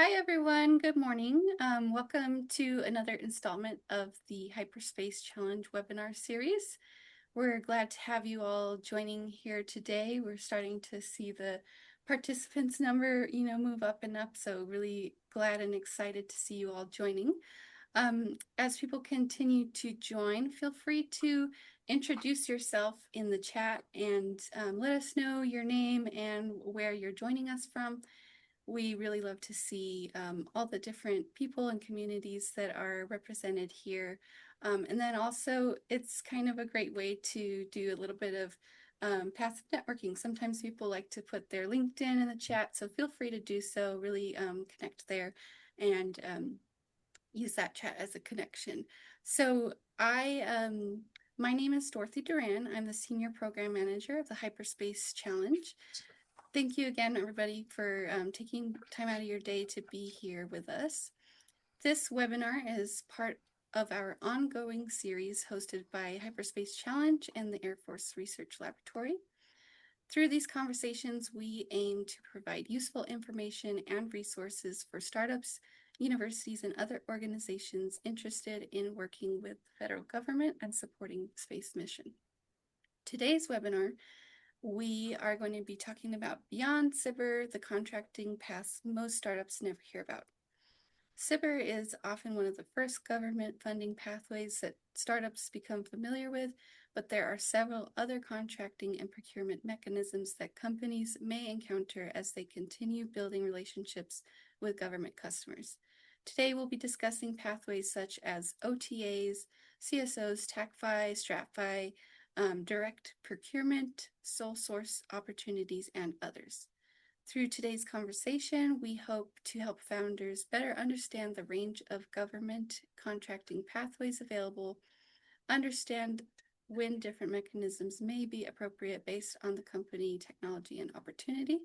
Hi, everyone. Good morning. Welcome to another installment of the Hyperspace Challenge webinar series. We're glad to have you all joining here today. We're starting to see the participants number, move up and up. So really glad and excited to see you all joining. As people continue to join, feel free to introduce yourself in the chat and let us know your name and where you're joining us from. We really love to see all the different people and communities that are represented here. And then also, it's kind of a great way to do a little bit of passive networking. Sometimes people like to put their LinkedIn in the chat, so feel free to do so, really connect there and use that chat as a connection. So my name is Dorothy Duran. I'm the Senior Program Manager of the Hyperspace Challenge. Thank you again, everybody, for taking time out of your day to be here with us. This webinar is part of our ongoing series hosted by Hyperspace Challenge and the Air Force Research Laboratory. Through these conversations, we aim to provide useful information and resources for startups, universities, and other organizations interested in working with the federal government and supporting space mission. Today's webinar, we are going to be talking about Beyond SBIR, the contracting paths most startups never hear about. SBIR is often one of the first government funding pathways that startups become familiar with, but there are several other contracting and procurement mechanisms that companies may encounter as they continue building relationships with government customers. Today, we'll be discussing pathways such as OTAs, CSOs, TACFI, STRATFI, direct procurement, sole source opportunities, and others. Through today's conversation, we hope to help founders better understand the range of government contracting pathways available, understand when different mechanisms may be appropriate based on the company, technology, and opportunity,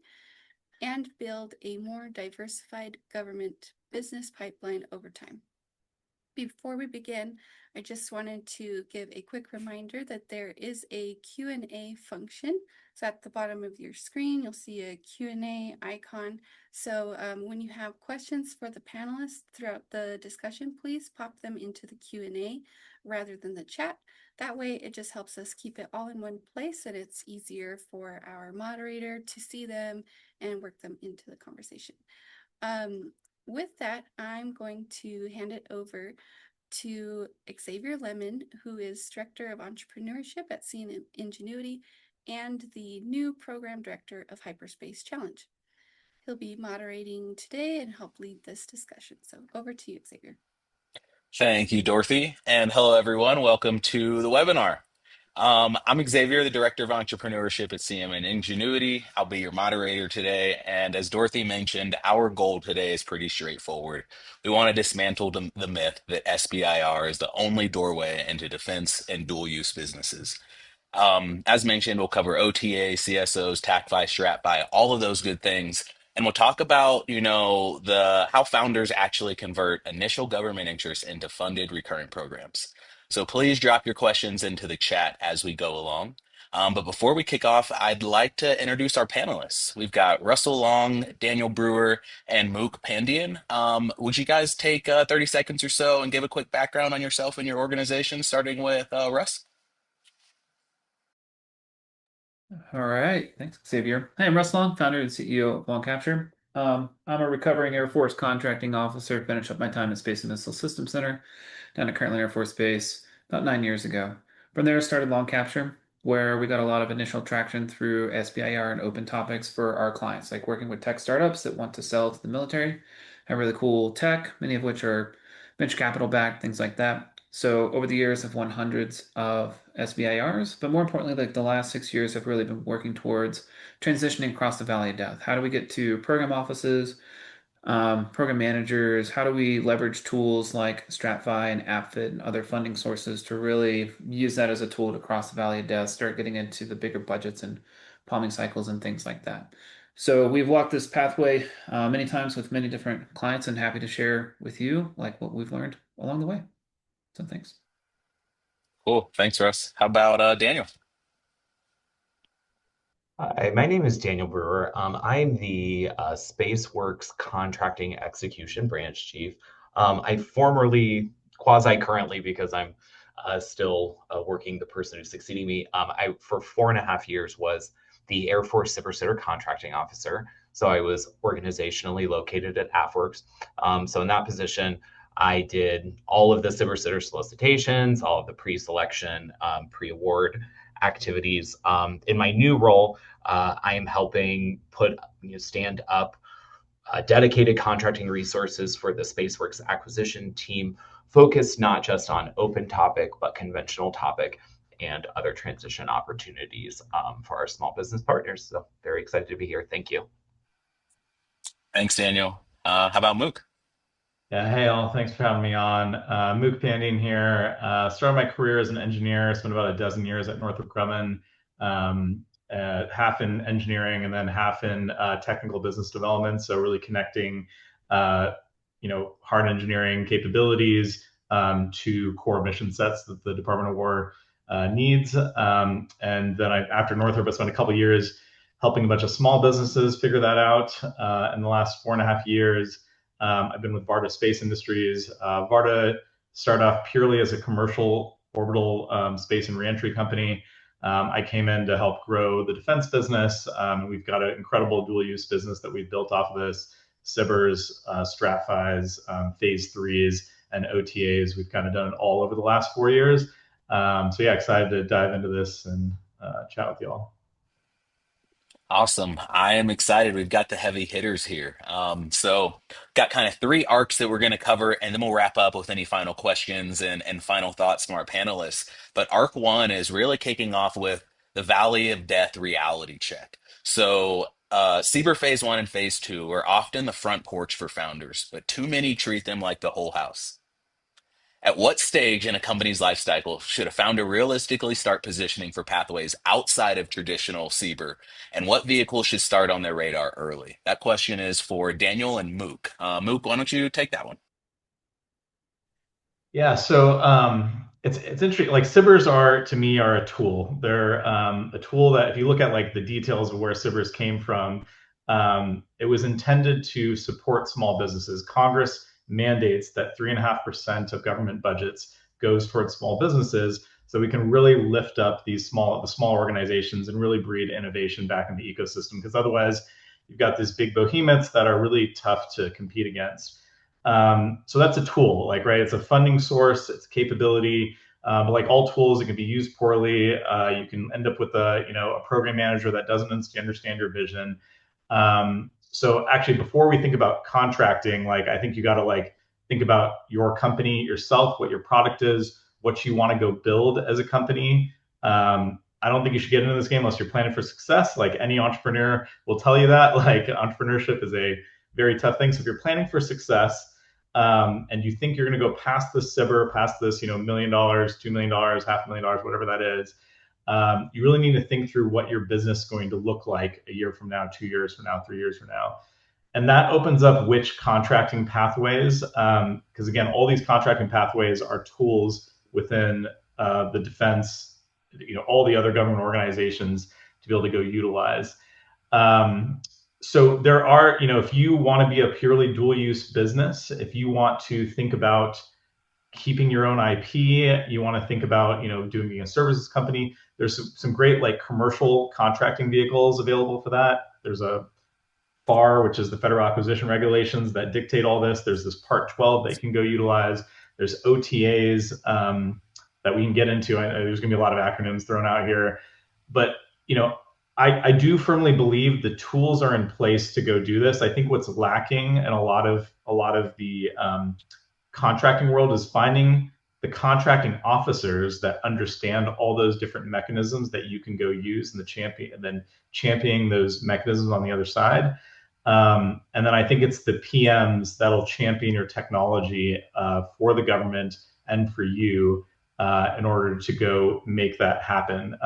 and build a more diversified government business pipeline over time. Before we begin, I just wanted to give a quick reminder that there is a Q&A function. So at the bottom of your screen, you'll see a Q&A icon. So when you have questions for the panelists throughout the discussion, please pop them into the Q&A rather than the chat. That way, it just helps us keep it all in one place, and it's easier for our moderator to see them and work them into the conversation. With that, I'm going to hand it over to Xavier Lemon, who is Director of Entrepreneurship at CN Ingenuity and the new Program Director of Hyperspace Challenge. He'll be moderating today and help lead this discussion. So over to you, Xavier. Thank you, Dorothy. And hello, everyone. Welcome to the webinar. I'm Xavier, the Director of Entrepreneurship at CM and Ingenuity. I'll be your moderator today. And as Dorothy mentioned, our goal today is pretty straightforward. We want to dismantle the myth that SBIR is the only doorway into defense and dual use businesses. As mentioned, we'll cover OTA, CSOs, TACFI, STRATFI, all of those good things. And we'll talk about, the how founders actually convert initial government interest into funded recurring programs. So please drop your questions into the chat as we go along. But before we kick off, I'd like to introduce our panelists. We've got Russell Long, Daniel Brewer, and Mook Pandian. Would you guys take 30 seconds or so and give a quick background on yourself and your organization, starting with Russ? All right. Thanks, Xavier. Hey, I'm Russ Long, founder and CEO of Long Capture. I'm a recovering Air Force contracting officer, finished up my time at Space and Missile Systems Center down at Kirtland Air Force Base about 9 years ago. From there, I started Long Capture, where we got a lot of initial traction through SBIR and open topics for our clients, like working with tech startups that want to sell to the military, have really cool tech, many of which are venture capital backed, things like that. So over the years, I've won hundreds of SBIRs, but more importantly, like the last 6 years, I've really been working towards transitioning across the Valley of Death. How do we get to program offices, program managers? How do we leverage tools like STRATFI and AppFit and other funding sources to really use that as a tool to cross the Valley of Death, start getting into the bigger budgets and palming cycles and things like that. So we've walked this pathway many times with many different clients, and happy to share with you like what we've learned along the way. So thanks. Cool. Thanks, Russ. How about Daniel? Hi, my name is Daniel Brewer. I'm the SpaceWorks Contracting Execution Branch Chief. I formerly, quasi currently, because I'm still working the person who's succeeding me, I for 4.5 years was the Air Force Super Sitter Contracting Officer. So I was organizationally located at AFWorks. So in that position, I did all of the Super Sitter solicitations, all of the pre-selection, pre-award activities. In my new role, I am helping stand up dedicated contracting resources for the SpaceWorks acquisition team, focused not just on open topic, but conventional topic and other transition opportunities for our small business partners. So very excited to be here. Thank you. Thanks, Daniel. How about Mook? Yeah, hey all, thanks for having me on. Mook Pandian here. Started my career as an engineer, spent about a dozen years at Northrop Grumman, half in engineering and then half in technical business development. So really connecting, uh, hard engineering capabilities to core mission sets that the Department of War needs. And then after Northrop, I spent a couple of years helping a bunch of small businesses figure that out. In the last 4.5 years, I've been with Varda Space Industries. Varda started off purely as a commercial orbital space and reentry company. I came in to help grow the defense business. We've got an incredible dual use business that we've built off of this: SBIRs, STRATFIs, phase threes, and OTAs. We've kind of done it all over the last 4 years. So yeah, excited to dive into this and chat with y'all. Awesome. I am excited. We've got the heavy hitters here. So got kind of three arcs that we're going to cover, and then we'll wrap up with any final questions and final thoughts from our panelists. But arc one is really kicking off with the Valley of Death reality check. So CBER phase one and phase two are often the front porch for founders, but too many treat them like the whole house. At what stage in a company's life cycle should a founder realistically start positioning for pathways outside of traditional CBER, and what vehicles should start on their radar early? That question is for Daniel and Mook. Mook, why don't you take that one? Yeah, so it's interesting. Like SBIRs are to me are a tool. They're a tool that if you look at like the details of where SBIRs came from, it was intended to support small businesses. Congress mandates that 3.5% of government budgets goes towards small businesses, so we can really lift up the small organizations and really breed innovation back in the ecosystem. Because otherwise, you've got these big behemoths that are really tough to compete against. So that's a tool, like, right? It's a funding source, it's capability. But like all tools, it can be used poorly. You can end up with a program manager that doesn't understand your vision. So actually, before we think about contracting, like I think you got to like think about your company yourself, what your product is, what you want to go build as a company. I don't think you should get into this game unless you're planning for success. Like any entrepreneur will tell you that. Like entrepreneurship is a very tough thing. So if you're planning for success, and you think you're going to go past this SBIR, past this, $1 million, $2 million, $500,000, whatever that is, you really need to think through what your business is going to look like a year from now, 2 years from now, 3 years from now. And that opens up which contracting pathways, because again, all these contracting pathways are tools within the defense, all the other government organizations to be able to go utilize. So there are, if you want to be a purely dual use business, if you want to think about keeping your own IP, you want to think about, doing a services company, there's some great like commercial contracting vehicles available for that. There's a FAR, which is the Federal Acquisition Regulations that dictate all this. There's this Part 12 that you can go utilize. There's OTAs that we can get into. I know there's going to be a lot of acronyms thrown out here, but I do firmly believe the tools are in place to go do this. I think what's lacking in a lot of the contracting world is finding the contracting officers that understand all those different mechanisms that you can go use, and then championing those mechanisms on the other side. And then I think it's the PMs that'll champion your technology for the government and for you in order to go make that happen.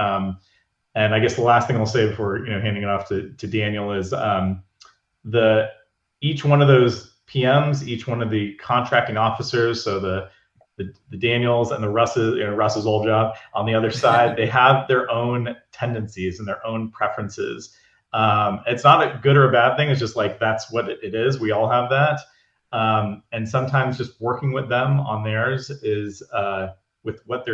And I guess the last thing I'll say before handing it off to Daniel is each one of those PMs, each one of the contracting officers, so the the Daniels and the Russes, Russ's old job on the other side, they have their own tendencies and their own preferences. It's not a good or a bad thing. It's just like that's what it is. We all have that. And sometimes just working with them on theirs is with what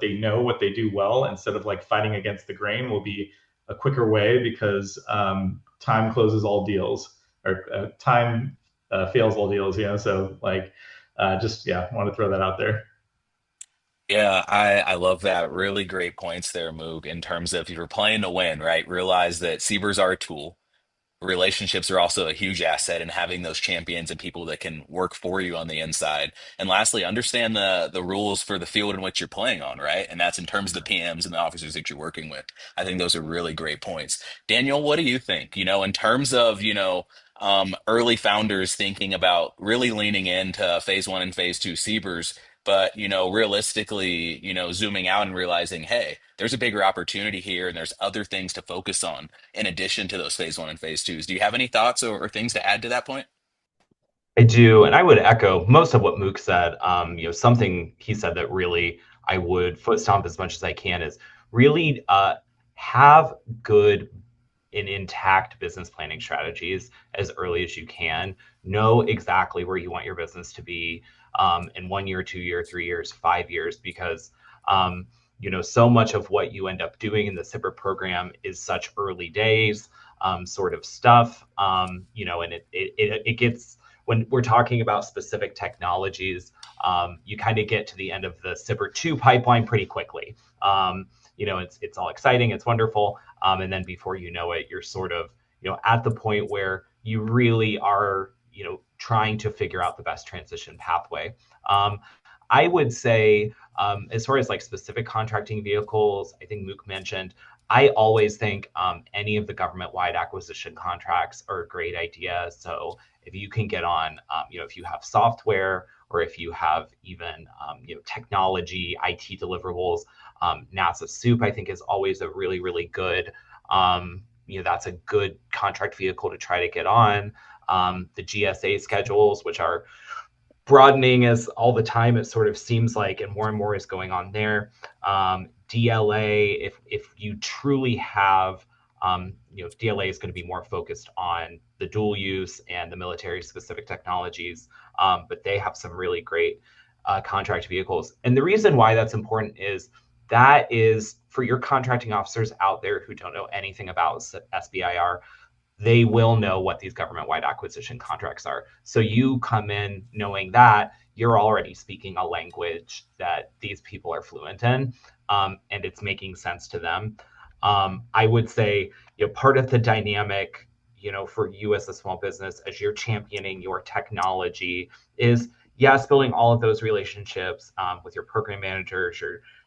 they know, what they do well, instead of like fighting against the grain, will be a quicker way, because time closes all deals, or time fails all deals. So like just want to throw that out there. Yeah, I love that. Really great points there, Moog, in terms of if you're playing to win, right? Realize that Seabers are a tool. Relationships are also a huge asset in having those champions and people that can work for you on the inside. And lastly, understand the rules for the field in which you're playing on, right? And that's in terms of the PMs and the officers that you're working with. I think those are really great points. Daniel, what do you think? In terms of, early founders thinking about really leaning into phase one and phase two Siebers, but, realistically, zooming out and realizing, hey, there's a bigger opportunity here and there's other things to focus on in addition to those phase one and phase twos. Do you have any thoughts or things to add to that point? I do, and I would echo most of what Mook said. Something he said that really I would foot stomp as much as I can is really have good and intact business planning strategies as early as you can. Know exactly where you want your business to be in 1 year, 2 year, 3 years, 5 years, because so much of what you end up doing in the SIPR program is such early days sort of stuff. And it gets, when we're talking about specific technologies, you kind of get to the end of the SIPR 2 pipeline pretty quickly. It's all exciting, it's wonderful. And then before you know it, you're sort of, at the point where you really are, trying to figure out the best transition pathway. I would say, as far as like specific contracting vehicles, I think Mook mentioned, I always think any of the government-wide acquisition contracts are a great idea. So if you can get on, if you have software, or if you have even, technology, IT deliverables, NASA SOUP, I think is always a really, really good, that's a good contract vehicle to try to get on. The GSA schedules, which are broadening as all the time, it sort of seems like, and more is going on there. DLA, if you truly have, DLA is going to be more focused on the dual use and the military specific technologies, but they have some really great contract vehicles. And the reason why that's important is that is for your contracting officers out there who don't know anything about SBIR. They will know what these government-wide acquisition contracts are. So you come in knowing that you're already speaking a language that these people are fluent in, and it's making sense to them. I would say, part of the dynamic, for you as a small business, as you're championing your technology, is yes, building all of those relationships with your program managers,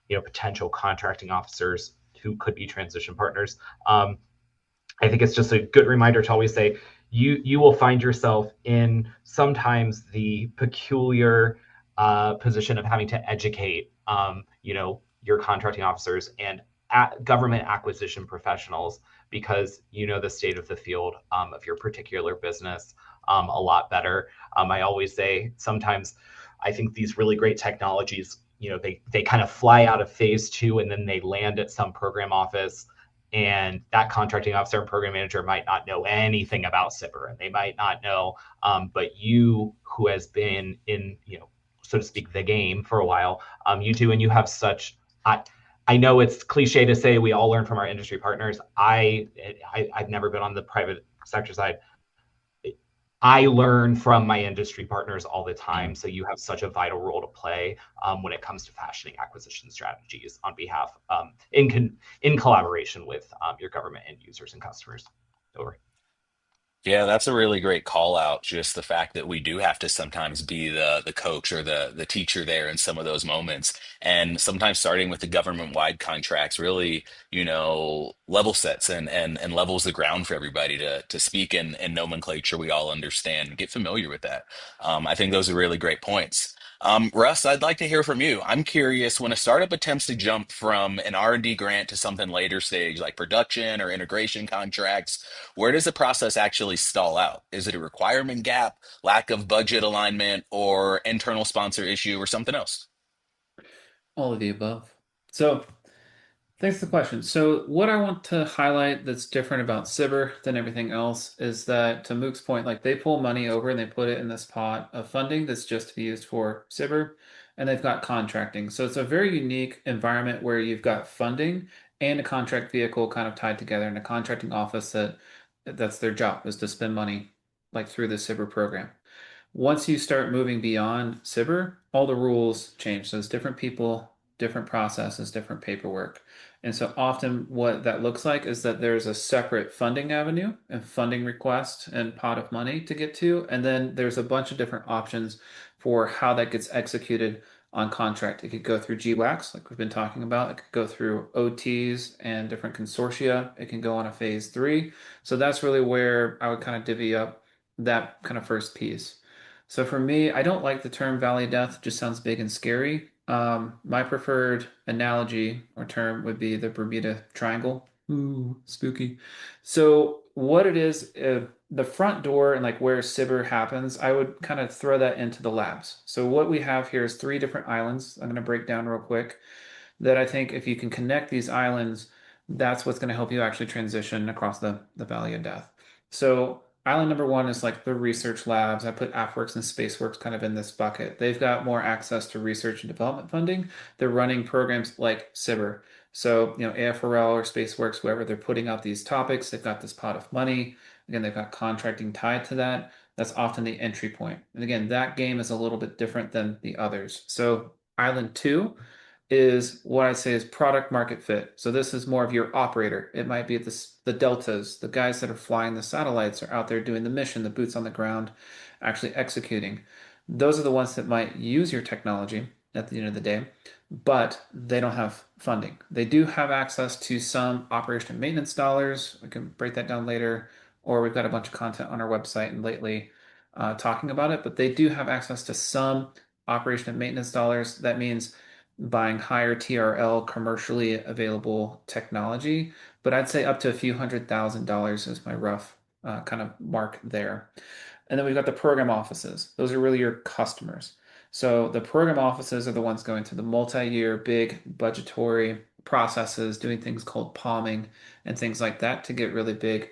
your potential contracting officers who could be transition partners. I think it's just a good reminder to always say you will find yourself in sometimes the peculiar position of having to educate your contracting officers and government acquisition professionals, because the state of the field of your particular business a lot better. I always say sometimes I think these really great technologies, they kind of fly out of phase 2 and then they land at some program office, and that contracting officer and program manager might not know anything about SIPR, and they might not know, but you, who has been in, so to speak, the game for a while, you do, and you have such, I know it's cliche to say we all learn from our industry partners. I've never been on the private sector side. I learn from my industry partners all the time. So you have such a vital role to play when it comes to fashioning acquisition strategies on behalf, in collaboration with your government end users and customers. Over. Yeah, that's a really great call out. Just the fact that we do have to sometimes be the coach or the teacher there in some of those moments. And sometimes starting with the government wide contracts really, level sets and levels the ground for everybody to speak in nomenclature we all understand, get familiar with that. I think those are really great points. Russ, I'd like to hear from you. I'm curious, when a startup attempts to jump from an R&D grant to something later stage, like production or integration contracts, where does the process actually stall out? Is it a requirement gap, lack of budget alignment, or internal sponsor issue, or something else? All of the above. So, thanks for the question. So, what I want to highlight that's different about SBIR than everything else is that, to Mook's point, like they pull money over and they put it in this pot of funding that's just to be used for SBIR, and they've got contracting. So, it's a very unique environment where you've got funding and a contract vehicle kind of tied together in a contracting office that's their job is to spend money like through the SBIR program. Once you start moving beyond SBIR, all the rules change. So it's different people, different processes, different paperwork. And so often what that looks like is that there's a separate funding avenue and funding request and pot of money to get to. And then there's a bunch of different options for how that gets executed on contract. It could go through GWACs, like we've been talking about. It could go through OTs and different consortia. It can go on a phase three. So that's really where I would kind of divvy up that kind of first piece. So for me, I don't like the term Valley of Death. It just sounds big and scary. My preferred analogy or term would be the Bermuda Triangle. Ooh, spooky. So what it is, the front door and like where SBIR happens, I would kind of throw that into the labs. So what we have here is three different islands. I'm going to break down real quick that I think if you can connect these islands, that's what's going to help you actually transition across the Valley of Death. So island number one is like the research labs. I put AFWorks and SpaceWorks kind of in this bucket. They've got more access to research and development funding. They're running programs like SBIR. So, AFRL or SpaceWorks, whoever, they're putting out these topics. They've got this pot of money. Again, they've got contracting tied to that. That's often the entry point. And again, that game is a little bit different than the others. So, island two is what I say is product market fit. So this is more of your operator. It might be the deltas, the guys that are flying the satellites are out there doing the mission, the boots on the ground, actually executing. Those are the ones that might use your technology at the end of the day, but they don't have funding. They do have access to some operation and maintenance dollars. We can break that down later, or we've got a bunch of content on our website and lately talking about it, but they do have access to some operation and maintenance dollars. That means buying higher TRL commercially available technology, but I'd say up to a few $100,000 is my rough kind of mark there. And then we've got the program offices. Those are really your customers. So the program offices are the ones going through the multi-year big budgetary processes, doing things called palming and things like that to get really big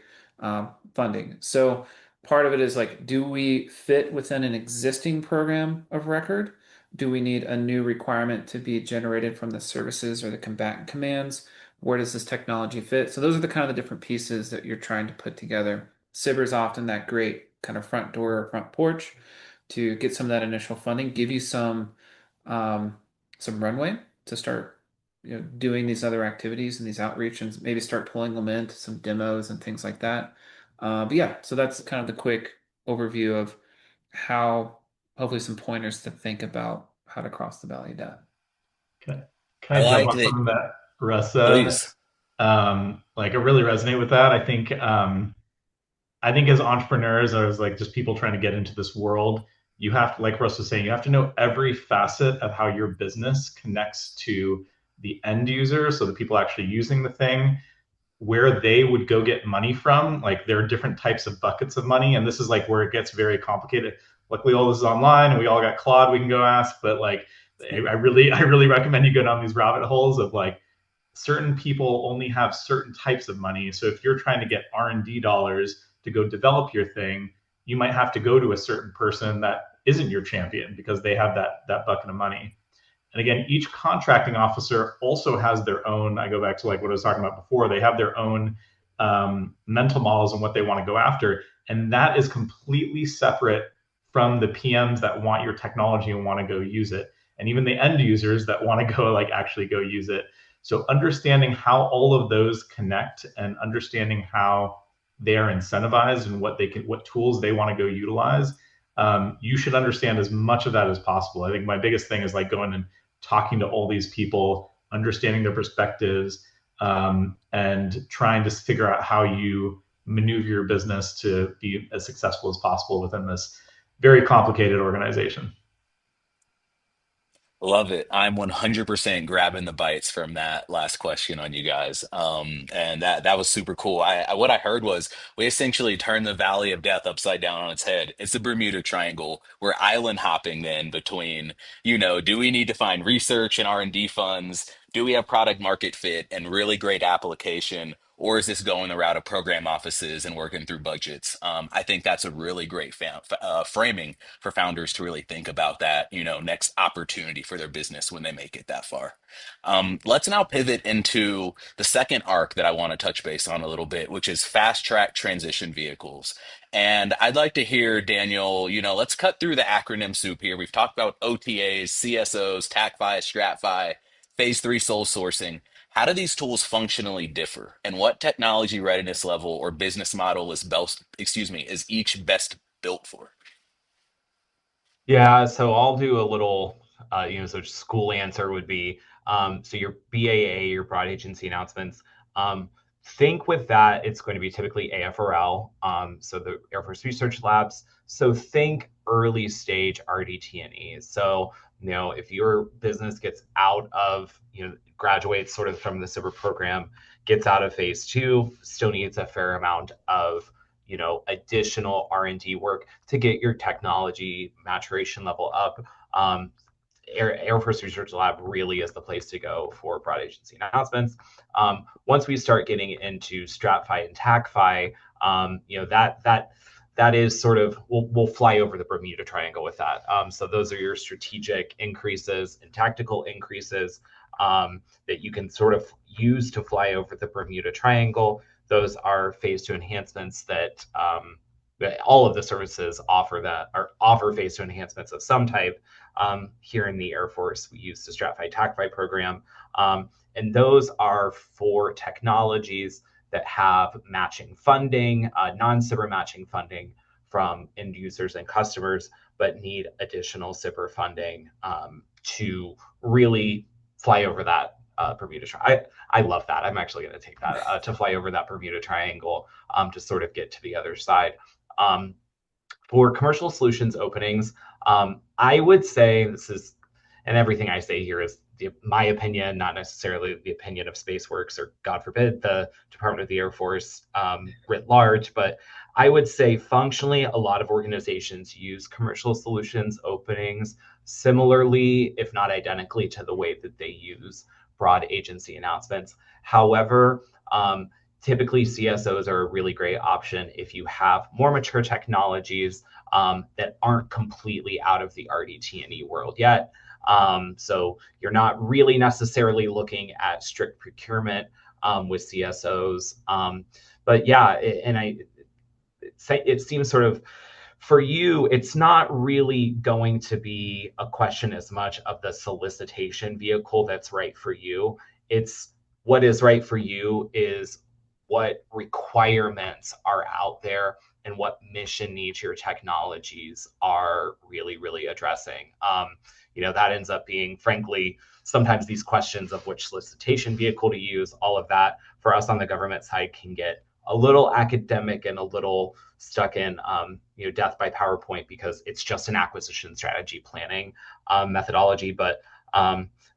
funding. So part of it is like, do we fit within an existing program of record? Do we need a new requirement to be generated from the services or the combatant commands? Where does this technology fit? So those are the kind of the different pieces that you're trying to put together. SBIR is often that great kind of front door or front porch to get some of that initial funding, give you some runway to start doing these other activities and these outreach and maybe start pulling them into some demos and things like that. But yeah, so that's kind of the quick overview of how hopefully some pointers to think about how to cross the valley of death. Can I I jump like on that. something that Russ said? Please. Like I really resonate with that. I think as entrepreneurs, or as like just people trying to get into this world, you have to, like Russ was saying, you have to know every facet of how your business connects to the end user, so the people actually using the thing, where they would go get money from. Like there are different types of buckets of money, and this is like where it gets very complicated. Luckily, all this is online, and we all got Claude we can go ask. But like, I really recommend you go down these rabbit holes of like certain people only have certain types of money. So if you're trying to get R&D dollars to go develop your thing, you might have to go to a certain person that isn't your champion because they have that bucket of money. And again, each contracting officer also has their own, I go back to like what I was talking about before, they have their own mental models and what they want to go after. And that is completely separate from the PMs that want your technology and want to go use it. And even the end users that want to go like actually go use it. So understanding how all of those connect and understanding how they are incentivized and what tools they want to go utilize, you should understand as much of that as possible. I think my biggest thing is like going and talking to all these people, understanding their perspectives, and trying to figure out how you maneuver your business to be as successful as possible within this very complicated organization. Love it. I'm 100% grabbing the bites from that last question on you guys. And that was super cool. What I heard was we essentially turned the Valley of Death upside down on its head. It's the Bermuda Triangle. We're island hopping then between, do we need to find research and R&D funds? Do we have product market fit and really great application? Or is this going the route of program offices and working through budgets? I think that's a really great framing for founders to really think about that, next opportunity for their business when they make it that far. Let's now pivot into the second arc that I want to touch base on a little bit, which is fast track transition vehicles. And I'd like to hear, Daniel, let's cut through the acronym soup here. We've talked about OTAs, CSOs, TACFI, STRATFI, phase three sole sourcing. How do these tools functionally differ? And what technology readiness level or business model is each best built for? Yeah, so I'll do a little, so school answer would be, so your BAA, your broad agency announcements, um, think with that, it's going to be typically AFRL, so the Air Force Research Labs. So think early stage RDT&E. So, if your business gets out of, graduates sort of from the SBIR program, gets out of phase two, still needs a fair amount of additional R&D work to get your technology maturation level up. Air Force Research Lab really is the place to go for broad agency announcements. Once we start getting into STRATFI and TACFI, that is sort of we'll fly over the Bermuda Triangle with that. So those are your strategic increases and tactical increases that you can sort of use to fly over the Bermuda Triangle. Those are phase two enhancements that all of the services offer phase two enhancements of some type. Here in the Air Force, we use the STRATFI TACFI program, and those are for technologies that have matching funding, non-SBIR matching funding from end users and customers, but need additional SBIR funding to really fly over that Bermuda Triangle. I love that. I'm actually going to take that to fly over that Bermuda Triangle to sort of get to the other side. For commercial solutions openings, I would say this is, and everything I say here is my opinion, not necessarily the opinion of SpaceWorks or, God forbid, the Department of the Air Force writ large. But I would say functionally, a lot of organizations use commercial solutions openings similarly, if not identically, to the way that they use broad agency announcements. However, typically CSOs are a really great option if you have more mature technologies that aren't completely out of the RDT&E world yet. So you're not really necessarily looking at strict procurement with CSOs. But yeah, it seems sort of for you, it's not really going to be a question as much of the solicitation vehicle that's right for you. It's what is right for you is what requirements are out there and what mission needs your technologies are really, really addressing. That ends up being, frankly, sometimes these questions of which solicitation vehicle to use, all of that for us on the government side can get a little academic and a little stuck in death by PowerPoint because it's just an acquisition strategy planning methodology. But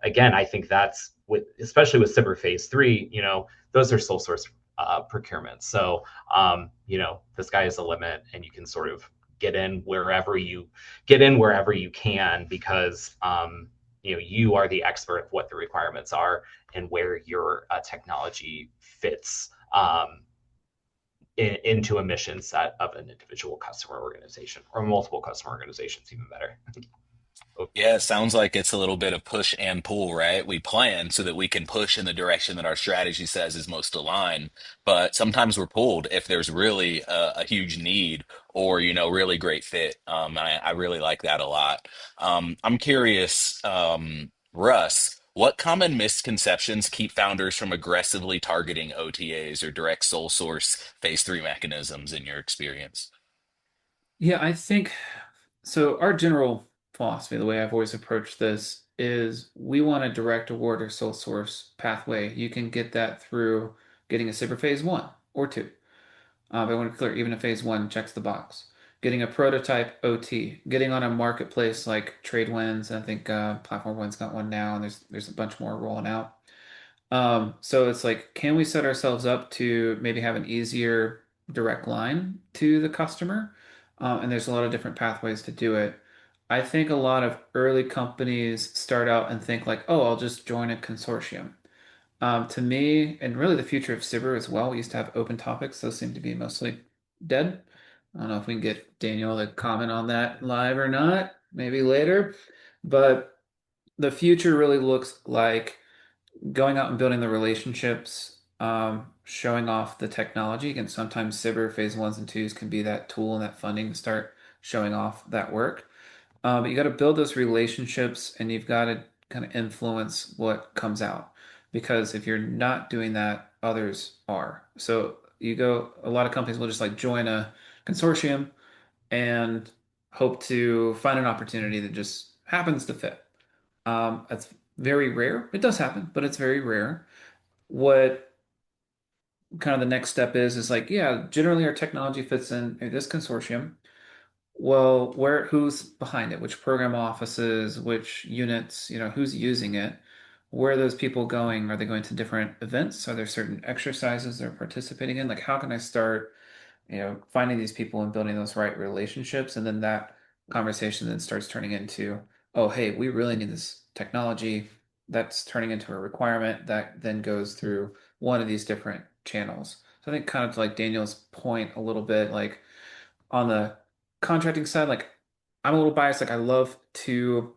again, I think that's especially with SBIR phase three, those are sole source procurement. So the sky is the limit, and you can sort of get in wherever you can because you are the expert of what the requirements are and where your technology fits into a mission set of an individual customer organization or multiple customer organizations, even better. Yeah, it sounds like it's a little bit of push and pull, right? We plan so that we can push in the direction that our strategy says is most aligned, but sometimes we're pulled if there's really a huge need or, really great fit. I really like that a lot. I'm curious, Russ, what common misconceptions keep founders from aggressively targeting OTAs or direct sole source phase three mechanisms in your experience? Yeah, I think so. Our general philosophy, the way I've always approached this, is we want a direct award or sole source pathway. You can get that through getting a SBIR phase one or two. But I want to be clear, even if phase one checks the box. getting a prototype OT, getting on a marketplace like Tradewinds. I think Platform One's got one now, and there's a bunch more rolling out. So it's like, can we set ourselves up to maybe have an easier direct line to the customer? And there's a lot of different pathways to do it. I think a lot of early companies start out and think like, oh, I'll just join a consortium. To me, and really the future of SBIR as well, we used to have open topics. Those seem to be mostly dead. I don't know if we can get Daniel to comment on that live or not, maybe later. But the future really looks like going out and building the relationships, showing off the technology. Again, sometimes SBIR phase ones and twos can be that tool and that funding to start showing off that work. But you got to build those relationships and you've got to kind of influence what comes out. Because if you're not doing that, others are. So a lot of companies will just like join a consortium and hope to find an opportunity that just happens to fit. That's very rare. It does happen, but it's very rare. What kind of the next step is like, yeah, generally our technology fits in this consortium. Well, who's behind it? Which program offices, which units, who's using it? Where are those people going? Are they going to different events? Are there certain exercises they're participating in? Like, how can I start finding these people and building those right relationships. And then that conversation then starts turning into, oh, hey, we really need this technology. That's turning into a requirement that then goes through one of these different channels. So I think kind of like Daniel's point a little bit, like on the contracting side, like I'm a little biased. Like I love to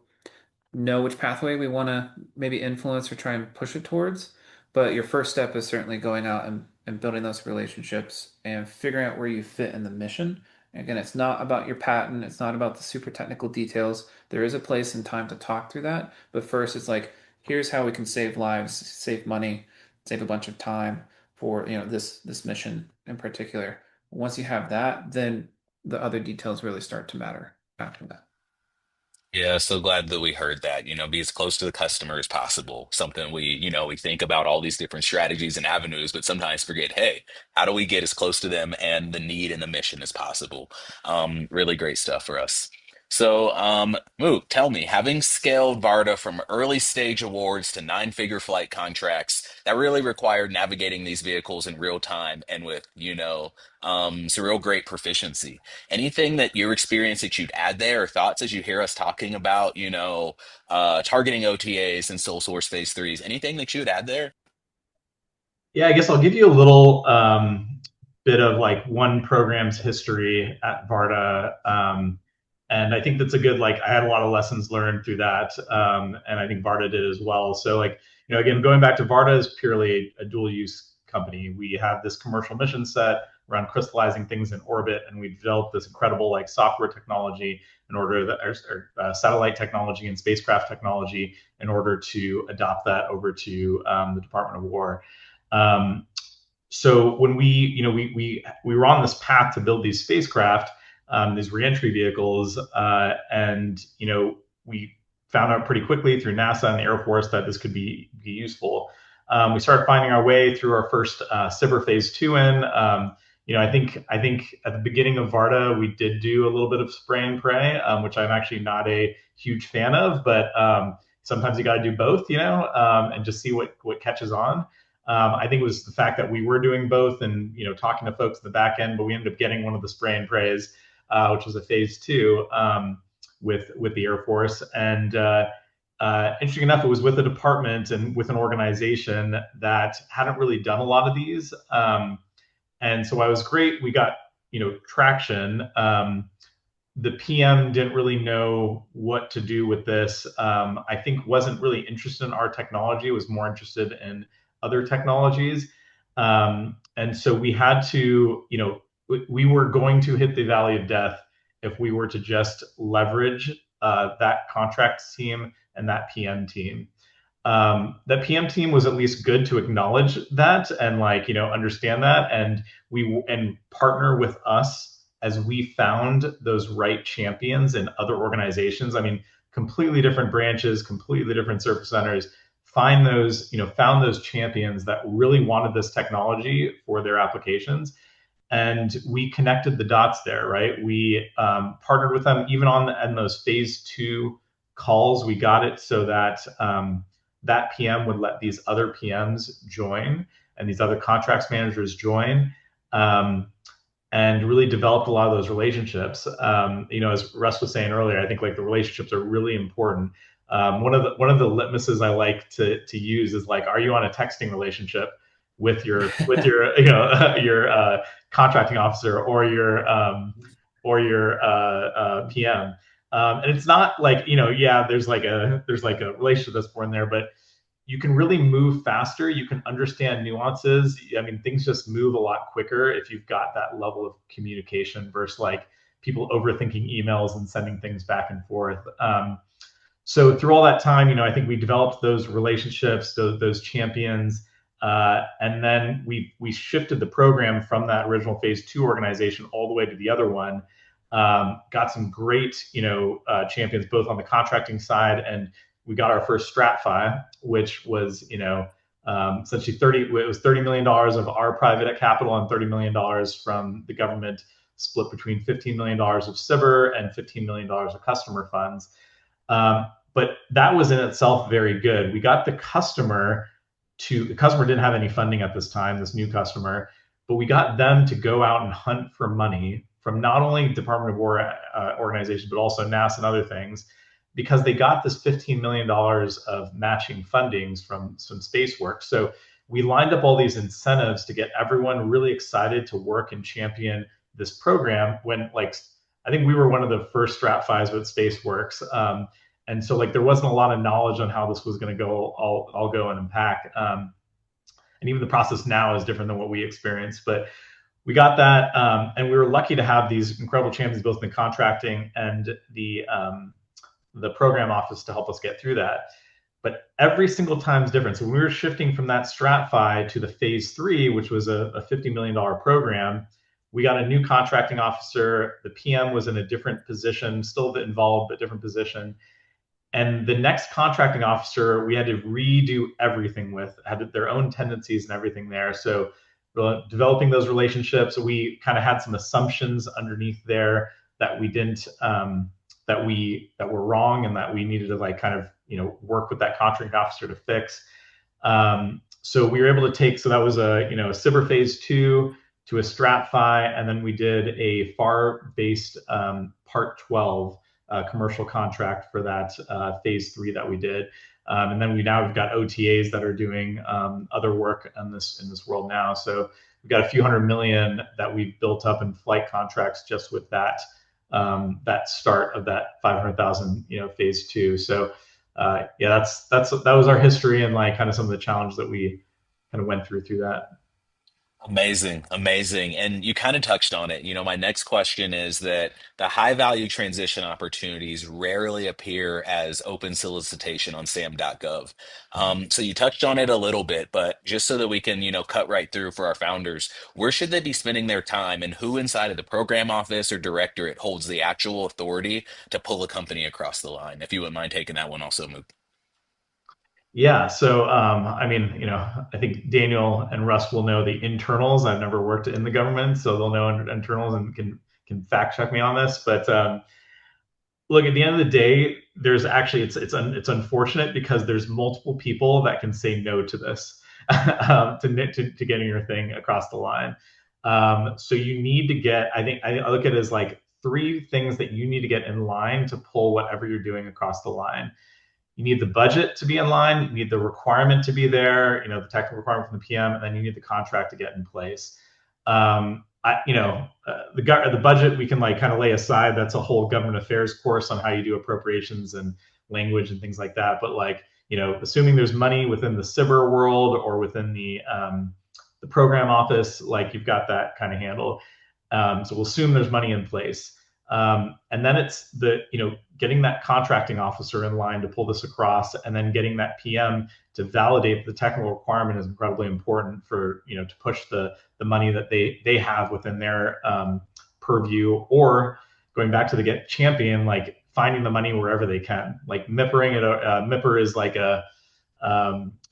know which pathway we want to maybe influence or try and push it towards. But your first step is certainly going out and building those relationships and figuring out where you fit in the mission. Again, it's not about your patent, it's not about the super technical details. There is a place and time to talk through that. But first, it's like, here's how we can save lives, save money, save a bunch of time for this mission in particular. Once you have that, then the other details really start to matter after that. Yeah, so glad that we heard that, be as close to the customer as possible. Something we think about all these different strategies and avenues, but sometimes forget, hey, how do we get as close to them and the need and the mission as possible? Really great stuff for us. So, Mook, tell me, having scaled Varda from early stage awards to nine-figure flight contracts, that really required navigating these vehicles in real time and with, some real great proficiency. Anything that your experience that you'd add there or thoughts as you hear us talking about, targeting OTAs and sole source phase threes, anything that you would add there? Yeah, I guess I'll give you a little bit of like one program's history at Varda. And I think that's a good, like, I had a lot of lessons learned through that. And I think Varda did as well. So like, again, going back to Varda is purely a dual use company. We have this commercial mission set around crystallizing things in orbit. And we developed this incredible like software technology in order that satellite technology and spacecraft technology in order to adopt that over to the Department of War. So when we were on this path to build these spacecraft, these reentry vehicles, and we found out pretty quickly through NASA and the Air Force that this could be useful. We started finding our way through our first SBIR phase two in. I think at the beginning of Varda we did do a little bit of spray and pray, which I'm actually not a huge fan of, but sometimes you got to do both, and just see what catches on. I think it was the fact that we were doing both and talking to folks in the back end, but we ended up getting one of the spray and prays, which was a phase two with the Air Force. And interesting enough, it was with a department and with an organization that hadn't really done a lot of these. And so I was great. We got traction. The PM didn't really know what to do with this. I think wasn't really interested in our technology. Was more interested in other technologies. And so we had to, we were going to hit the valley of death if we were to just leverage that contract team and that PM team. That PM team was at least good to acknowledge that and understand that and partner with us as we found those right champions in other organizations. I mean, completely different branches, completely different service centers. Found those champions that really wanted this technology for their applications. And we connected the dots there, right? We partnered with them even on those phase 2 calls. We got it so that that PM would let these other PMs join and these other contracts managers join, and really developed a lot of those relationships. As Russ was saying earlier, I think like the relationships are really important. One of the litmuses I like to use is like, are you on a texting relationship with your your contracting officer or your PM? And it's not like, there's like a relationship that's born there, but you can really move faster. You can understand nuances. I mean, things just move a lot quicker if you've got that level of communication versus like people overthinking emails and sending things back and forth. So through all that time, I think we developed those relationships, those champions, and then we shifted the program from that original phase 2 organization all the way to the other one. Got some great, champions both on the contracting side, and we got our first STRATFI, which was, essentially $30 million of our private capital and $30 million from the government, split between $15 million of SBIR and $15 million of customer funds. But that was in itself very good. We got the customer didn't have any funding at this time, this new customer, but we got them to go out and hunt for money from not only Department of War organizations, but also NASA and other things, because they got this $15 million of matching fundings from some space work. So we lined up all these incentives to get everyone really excited to work and champion this program when, like, I think we were one of the first STRATFIs with SpaceWorks. And so like there wasn't a lot of knowledge on how this was going to go, all go and unpack. And even the process now is different than what we experienced. But we got that, and we were lucky to have these incredible champions both in the contracting and the program office to help us get through that. But every single time is different. So when we were shifting from that STRATFI to the phase 3, which was a $50 million program, we got a new contracting officer. The PM was in a different position, still involved, but different position. And the next contracting officer, we had to redo everything with, had their own tendencies and everything there. So developing those relationships, we kind of had some assumptions underneath there that we didn't, that were wrong, and that we needed to like kind of, work with that contracting officer to fix. So we were able to take, so that was a SBIR phase 2 to a STRATFI, and then we did a FAR-based Part 12 commercial contract for that phase 3 that we did. And then we've got OTAs that are doing other work in this world now. So we've got a few $100 million that we've built up in flight contracts just with that start of that 500,000 phase 2. So that was our history and like kind of some of the challenges that we kind of went through that. Amazing, amazing. And you kind of touched on it. My next question is that the high value transition opportunities rarely appear as open solicitation on sam.gov. So you touched on it a little bit, but just so that we can, cut right through for our founders, where should they be spending their time, and who inside of the program office or directorate holds the actual authority to pull a company across the line? If you wouldn't mind taking that one also, Mook. Yeah, so I mean, I think Daniel and Russ will know the internals. I've never worked in the government, so they'll know internals and can fact check me on this. But look, at the end of the day, there's actually it's unfortunate because there's multiple people that can say no to this, to getting your thing across the line. So you need to get. I look at it as like 3 things that you need to get in line to pull whatever you're doing across the line. You need the budget to be in line. You need the requirement to be there, the technical requirement from the PM, and then you need the contract to get in place. The budget we can like kind of lay aside. That's a whole government affairs course on how you do appropriations and language and things like that. But like, assuming there's money within the SBIR world or within the program office, like you've got that kind of handled. So we'll assume there's money in place. And then it's getting that contracting officer in line to pull this across, and then getting that PM to validate the technical requirement is incredibly important for, to push the money that they have within their purview, or going back to the get champion, like finding the money wherever they can, like MIPRing it. MIPR is like a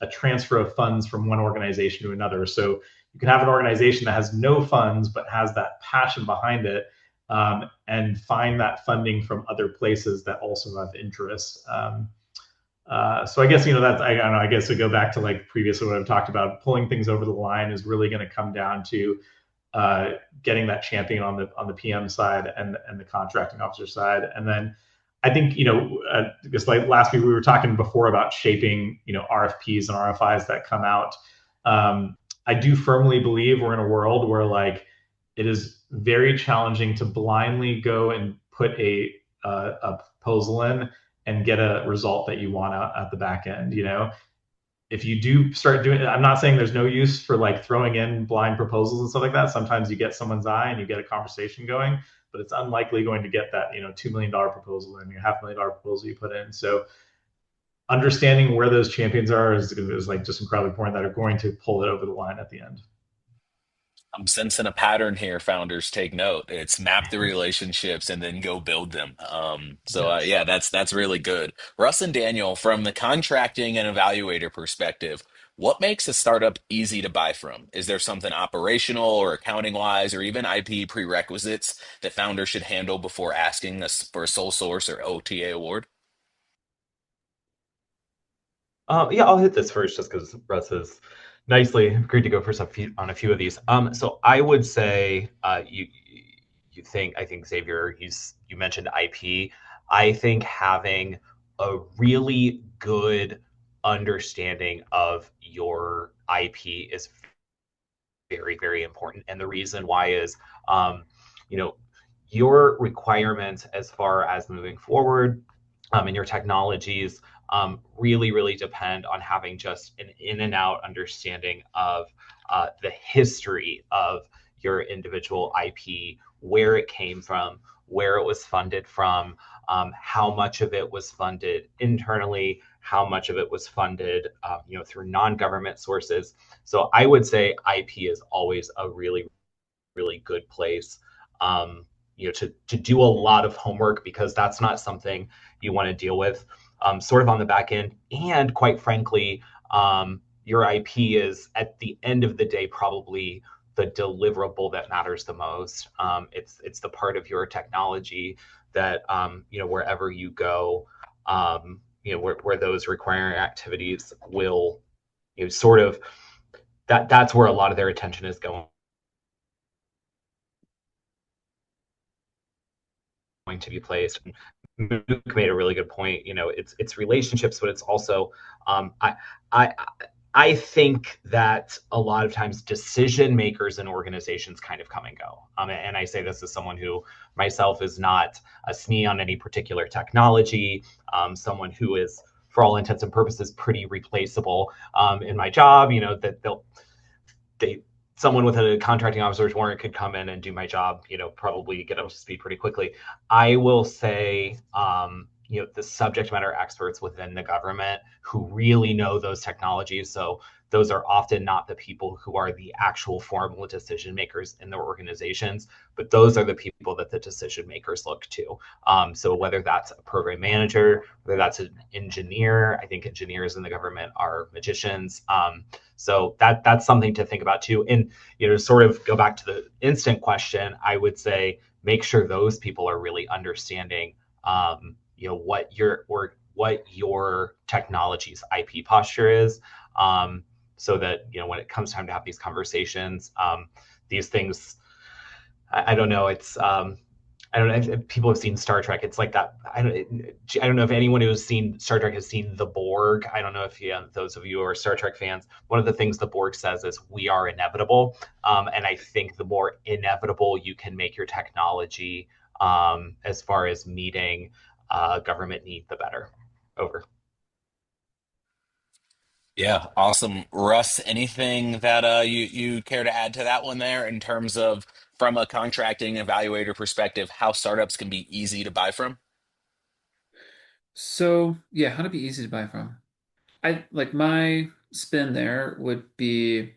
transfer of funds from one organization to another. So you can have an organization that has no funds but has that passion behind it, and find that funding from other places that also have interest. So I guess, that's, I don't know, I guess to go back to like previously what I've talked about, pulling things over the line is really going to come down to getting that champion on the PM side and the contracting officer side. And then I think, because like last week we were talking before about shaping, RFPs and RFIs that come out. I do firmly believe we're in a world where like it is very challenging to blindly go and put a proposal in and get a result that you want out at the back end. If you do start doing it, I'm not saying there's no use for like throwing in blind proposals and stuff like that. Sometimes you get someone's eye and you get a conversation going, but it's unlikely going to get that, $2 million proposal and your $500,000 proposal you put in. So understanding where those champions are is like just incredibly important, that are going to pull it over the line at the end. I'm sensing a pattern here. Founders, take note. It's map the relationships and then go build them. Yes. Yeah, that's really good. Russ and Daniel, from the contracting and evaluator perspective, what makes a startup easy to buy from? Is there something operational or accounting wise or even IP prerequisites that founders should handle before asking us for a sole source or OTA award? Yeah, I'll hit this first just because Russ has nicely agreed to go first on a few of these. So I would say I think Xavier, you mentioned IP. I think having a really good understanding of your IP is very, very important. And the reason why is, you know, your requirements as far as moving forward, and your technologies really, really depend on having just an in and out understanding of the history of your individual IP, where it came from, where it was funded from, how much of it was funded internally, how much of it was funded, through non-government sources. So I would say IP is always a really, really good place, to do a lot of homework, because that's not something you want to deal with sort of on the back end. And quite frankly, your IP is at the end of the day probably the deliverable that matters the most. It's the part of your technology that wherever you go, where those requiring activities will, sort of that's where a lot of their attention is going to be placed. Mook made a really good point. It's relationships, but it's also I I think that a lot of times decision makers in organizations kind of come and go. And I say this as someone who myself is not a SME on any particular technology, someone who is, for all intents and purposes, pretty replaceable in my job. That they someone with a contracting officer's warrant could come in and do my job, probably get up to speed pretty quickly. I will say, the subject matter experts within the government who really know those technologies. So those are often not the people who are the actual formal decision makers in their organizations, but those are the people that the decision makers look to. So whether that's a program manager, whether that's an engineer, I think engineers in the government are magicians. So that's something to think about too. And sort of go back to the instant question, I would say make sure those people are really understanding, what your technology's IP posture is, so that when it comes time to have these conversations, these things, I don't know, it's I don't know if people have seen Star Trek. It's like that. I don't know if anyone who has seen Star Trek has seen the Borg. I don't know if those of you who are Star Trek fans. One of the things the Borg says is we are inevitable, and I think the more inevitable you can make your technology, as far as meeting government need, the better. Over. Yeah, awesome. Russ, anything that you care to add to that one there in terms of from a contracting evaluator perspective, how startups can be easy to buy from? So yeah, how to be easy to buy from. I like my spin there would be,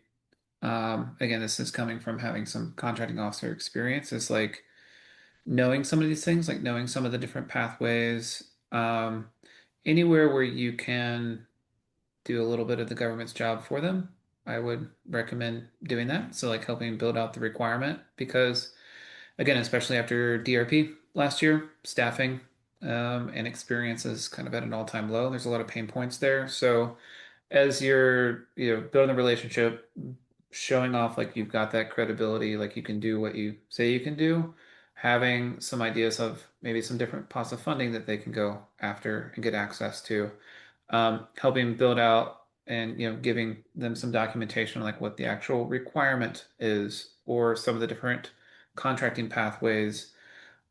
again, this is coming from having some contracting officer experience, is like knowing some of these things, like knowing some of the different pathways, anywhere where you can do a little bit of the government's job for them. I would recommend doing that. So like helping build out the requirement because again, especially after DRP last year, staffing and experience is kind of at an all-time low. There's a lot of pain points there. So as you're, building a relationship, showing off like you've got that credibility, like you can do what you say you can do, having some ideas of maybe some different pots of funding that they can go after and get access to, helping build out and giving them some documentation like what the actual requirement is or some of the different contracting pathways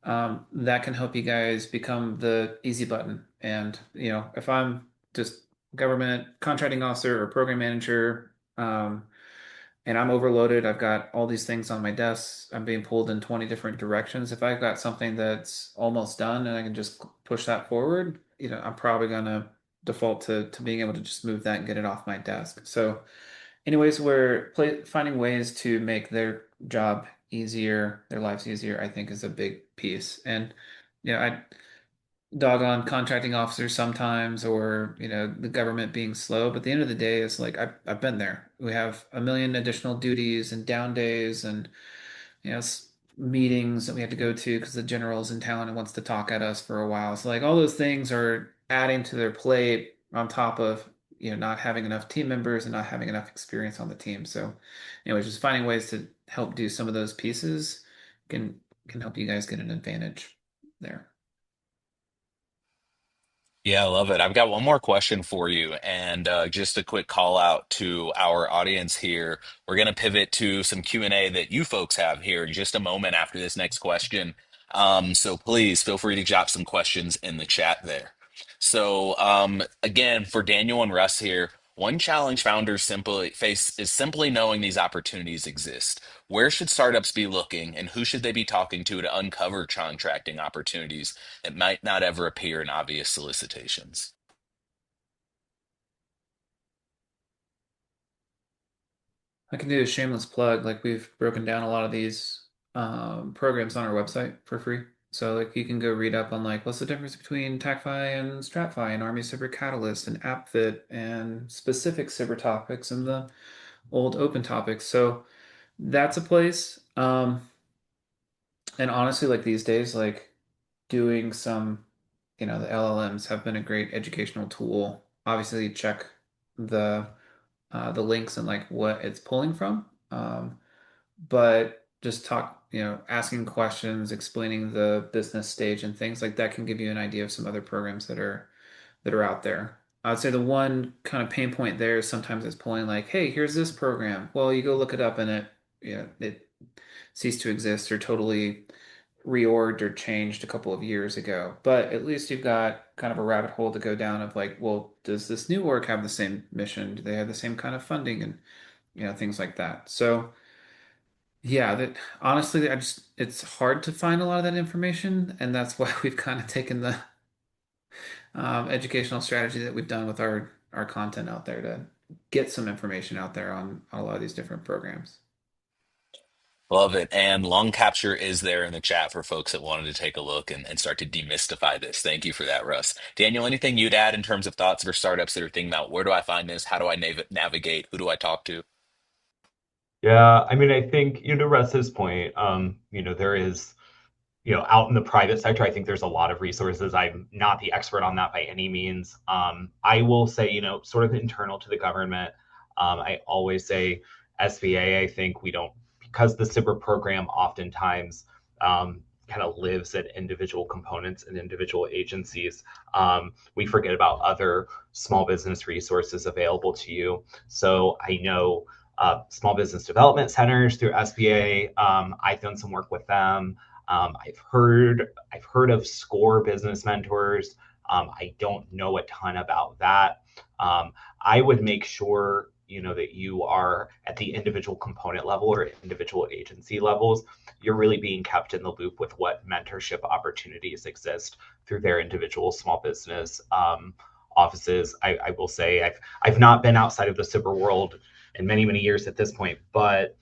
that can help you guys become the easy button. And if I'm just government contracting officer or program manager, and I'm overloaded, I've got all these things on my desk, I'm being pulled in 20 different directions. If I've got something that's almost done and I can just push that forward, I'm probably gonna default to being able to just move that and get it off my desk. So anyways, finding ways to make their job easier, their lives easier, I think is a big piece. And I dog on contracting officers sometimes, or the government being slow. But at the end of the day, it's like I've been there. We have a million additional duties and down days, and meetings that we have to go to because the general's in town and wants to talk at us for a while. So like all those things are adding to their plate on top of not having enough team members and not having enough experience on the team. So, just finding ways to help do some of those pieces can help you guys get an advantage there. Yeah, I love it. I've got one more question for you, and just a quick call out to our audience here. We're going to pivot to some Q&A that you folks have here in just a moment after this next question. So please feel free to drop some questions in the chat there. So again, for Daniel and Russ here, one challenge founders simply face is simply knowing these opportunities exist. Where should startups be looking, and who should they be talking to uncover contracting opportunities that might not ever appear in obvious solicitations? I can do a shameless plug. Like we've broken down a lot of these programs on our website for free. So like you can go read up on like what's the difference between TACFI and STRATFI and Army Cyber Catalyst and AppFit and specific cyber topics and the old open topics. So that's a place. And honestly, like these days, like doing some, the LLMs have been a great educational tool. Obviously, check the the links and like what it's pulling from. But just asking questions, explaining the business stage and things like that can give you an idea of some other programs that are out there. I'd say the one kind of pain point there is sometimes it's pulling like, hey, here's this program. Well, you go look it up and it ceased to exist or totally reorged or changed a couple of years ago. But at least you've got kind of a rabbit hole to go down of like, well, does this new org have the same mission? Do they have the same kind of funding and things like that? So yeah, that honestly, it's hard to find a lot of that information, and that's why we've kind of taken the educational strategy that we've done with our content out there to get some information out there on a lot of these different programs. Love it. And lung capture is there in the chat for folks that wanted to take a look and start to demystify this. Thank you for that, Russ. Daniel, anything you'd add in terms of thoughts for startups that are thinking about where do I find this? How do I navigate? Who do I talk to? Yeah, I mean, I think, to Russ's point, there is, out in the private sector, I think there's a lot of resources. I'm not the expert on that by any means. I will say, sort of internal to the government, I always say SBA, I think we don't, because the SBIR program oftentimes kind of lives at individual components and individual agencies, we forget about other small business resources available to you. So I know small business development centers through SBA. I've done some work with them. I've heard of SCORE business mentors. I don't know a ton about that. I would make sure that you are at the individual component level or individual agency levels. You're really being kept in the loop with what mentorship opportunities exist through their individual small business offices. I will say I've not been outside of the SBIR world in many years at this point, but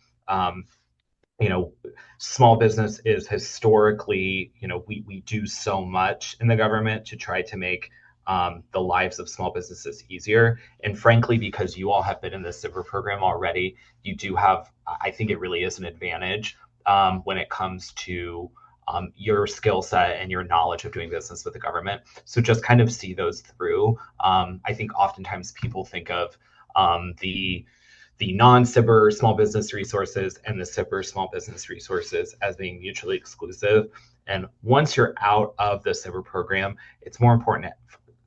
small business is historically, we do so much in the government to try to make the lives of small businesses easier. And frankly, because you all have been in the SBIR program already, you do have, I think it really is an advantage when it comes to your skill set and your knowledge of doing business with the government. So just kind of see those through. I think oftentimes people think of the non-SBIR small business resources and the SBIR small business resources as being mutually exclusive. And once you're out of the SBIR program, it's more important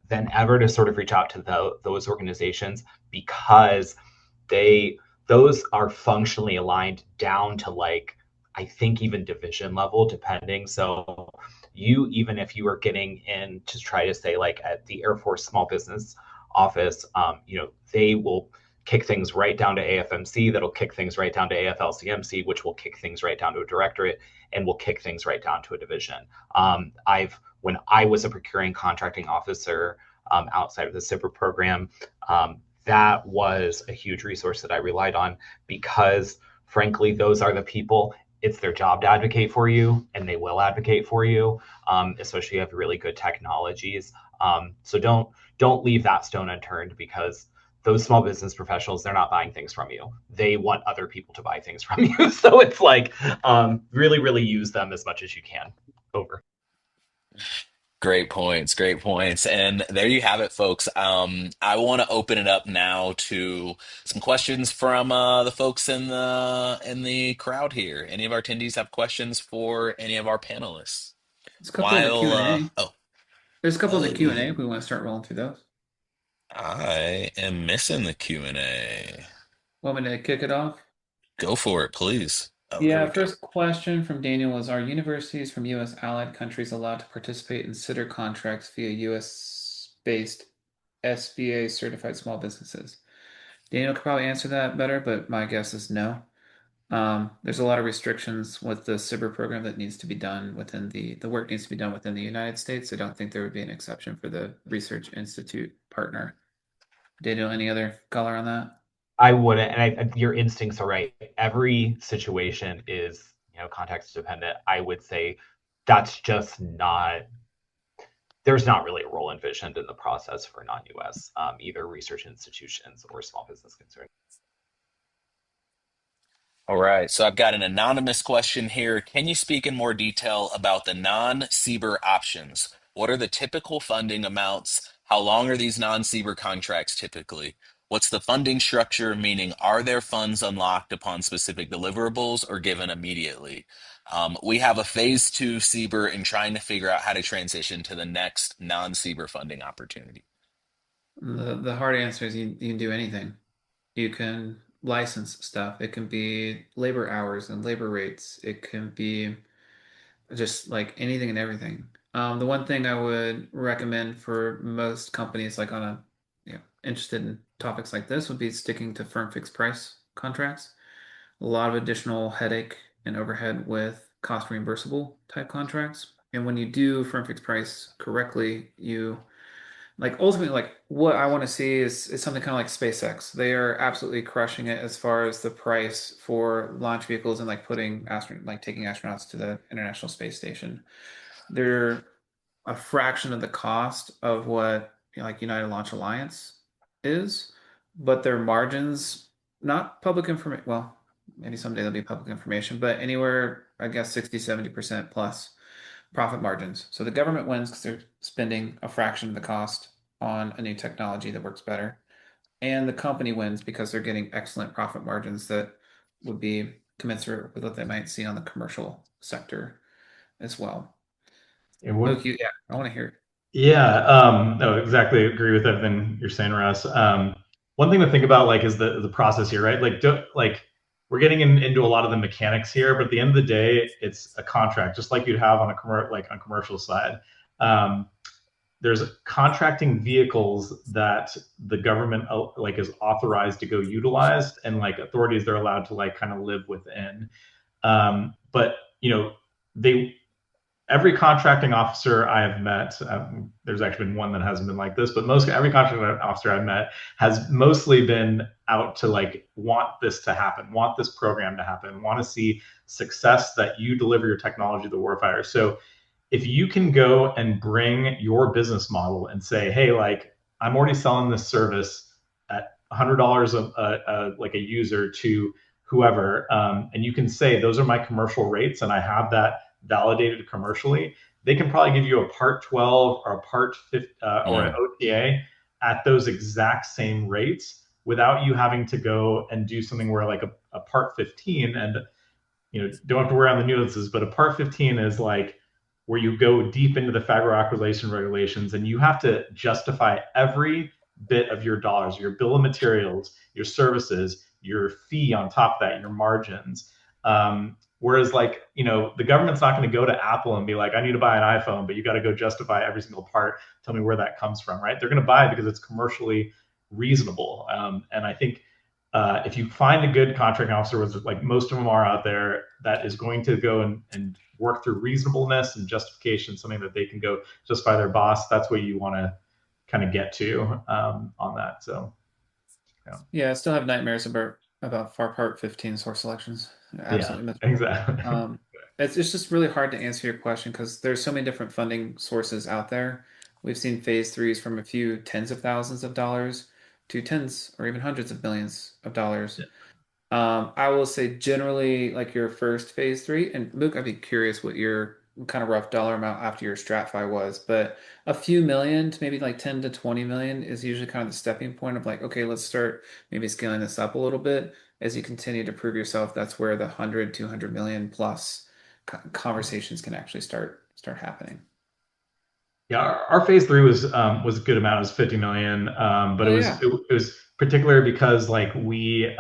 than ever to sort of reach out to those organizations, because those are functionally aligned down to, like, I think even division level, depending. So even if you are getting in to try to say, like, at the Air Force Small Business Office, they will kick things right down to AFMC, that'll kick things right down to AFL-CMC, which will kick things right down to a directorate, and will kick things right down to a division. When I was a procuring contracting officer outside of the SBIR program, that was a huge resource that I relied on, because frankly, those are the people, it's their job to advocate for you, and they will advocate for you, especially if you have really good technologies. So don't leave that stone unturned, because those small business professionals, they're not buying things from you. They want other people to buy things from you. So it's like, really, really use them as much as you can. Over. Great points, great points. And there you have it, folks. I want to open it up now to some questions from the folks in the crowd here. Any of our attendees have questions for any of our panelists? There's a couple in the While Q&A. There's a couple in the Q&A oh, if we want to start rolling through those. I am missing the Q&A. Want me to kick it off? Go for it, please. Oh, here Yeah, we go. first question from Daniel was, are universities from U.S. allied countries allowed to participate in SITR contracts via U.S.-based SBA certified small businesses? Daniel could probably answer that better, but my guess is no. There's a lot of restrictions with the SBIR program that needs to be done within the work needs to be done within the United States. I don't think there would be an exception for the research institute partner. Daniel, any other color on that? I wouldn't, and your instincts are right. Every situation is, context dependent. I would say that's just not. There's not really a role envisioned in the process for non-U.S. Either research institutions or small business concerns. All right, so I've got an anonymous question here. Can you speak in more detail about the non-CBIR options? What are the typical funding amounts? How long are these non-CBIR contracts typically? What's the funding structure, meaning are there funds unlocked upon specific deliverables or given immediately? We have a phase 2 CBIR and trying to figure out how to transition to the next non-CBIR funding opportunity. The hard answer is you can do anything. You can license stuff. It can be labor hours and labor rates. It can be just like anything and everything. The one thing I would recommend for most companies, like on a, interested in topics like this, would be sticking to firm fixed price contracts. A lot of additional headache and overhead with cost reimbursable type contracts. And when you do firm fixed price correctly, you like ultimately like what I want to see is something kind of like SpaceX. They are absolutely crushing it as far as the price for launch vehicles and like taking astronauts to the International Space Station. They're a fraction of the cost of what like United Launch Alliance is, but their margins, not public information. Well, maybe someday they'll be public information, but anywhere, I guess 60-70% plus profit margins. So the government wins because they're spending a fraction of the cost on a new technology that works better. And the company wins because they're getting excellent profit margins that would be commensurate with what they might see on the commercial sector as well. And what, Yeah, I want to hear it. Yeah, no, exactly. Agree with everything you're saying, Russ. One thing to think about, like, is the process here, right? Like we're getting into a lot of the mechanics here, but at the end of the day, it's a contract, just like you'd have on on commercial side. There's contracting vehicles that the government like is authorized to go utilize, and like authorities they're allowed to like kind of live within. But they every contracting officer I have met, there's actually been one that hasn't been like this, but every contracting officer I've met has mostly been out to like want this to happen, want this program to happen, want to see success that you deliver your technology to the warfighter. So if you can go and bring your business model and say, hey, like I'm already selling this service at $100 like a user to whoever, and you can say those are my commercial rates, and I have that validated commercially. They can probably give you a Part 12 or a Part 50, or an Mm. OTA at those exact same rates without you having to go and do something where like a Part 15, and don't have to worry on the nuances, but a Part 15 is like where you go deep into the federal acquisition regulations and you have to justify every bit of your dollars, your bill of materials, your services, your fee on top of that, your margins. Whereas like, the government's not going to go to Apple and be like, I need to buy an iPhone, but you got to go justify every single part. Tell me where that comes from, right? They're going to buy it because it's commercially reasonable. And I think if you find a good contracting officer, which like most of them are out there, that is going to go and work through reasonableness and justification, something that they can go justify their boss, that's what you want to kind of get to on that. So, yeah. Yeah, I still have nightmares about far part 15 source selections. They're Yeah, absolutely miserable. exactly. It's just really hard to answer your question because there's so many different funding sources out there. We've seen phase threes from a few tens of thousands of dollars to tens or even hundreds of millions of dollars. Yeah. I will say generally like your first phase three, and Luke, I'd be curious what your kind of rough dollar amount after your STRATFI was, but a few million to maybe like 10 to 20 million is usually kind of the stepping point of like, okay, let's start maybe scaling this up a little bit as you continue to prove yourself. That's where the 100, 200 million plus conversations can actually start happening. Yeah, our phase three was a good amount. It was 50 million, but Oh it was yeah. it was particular because like we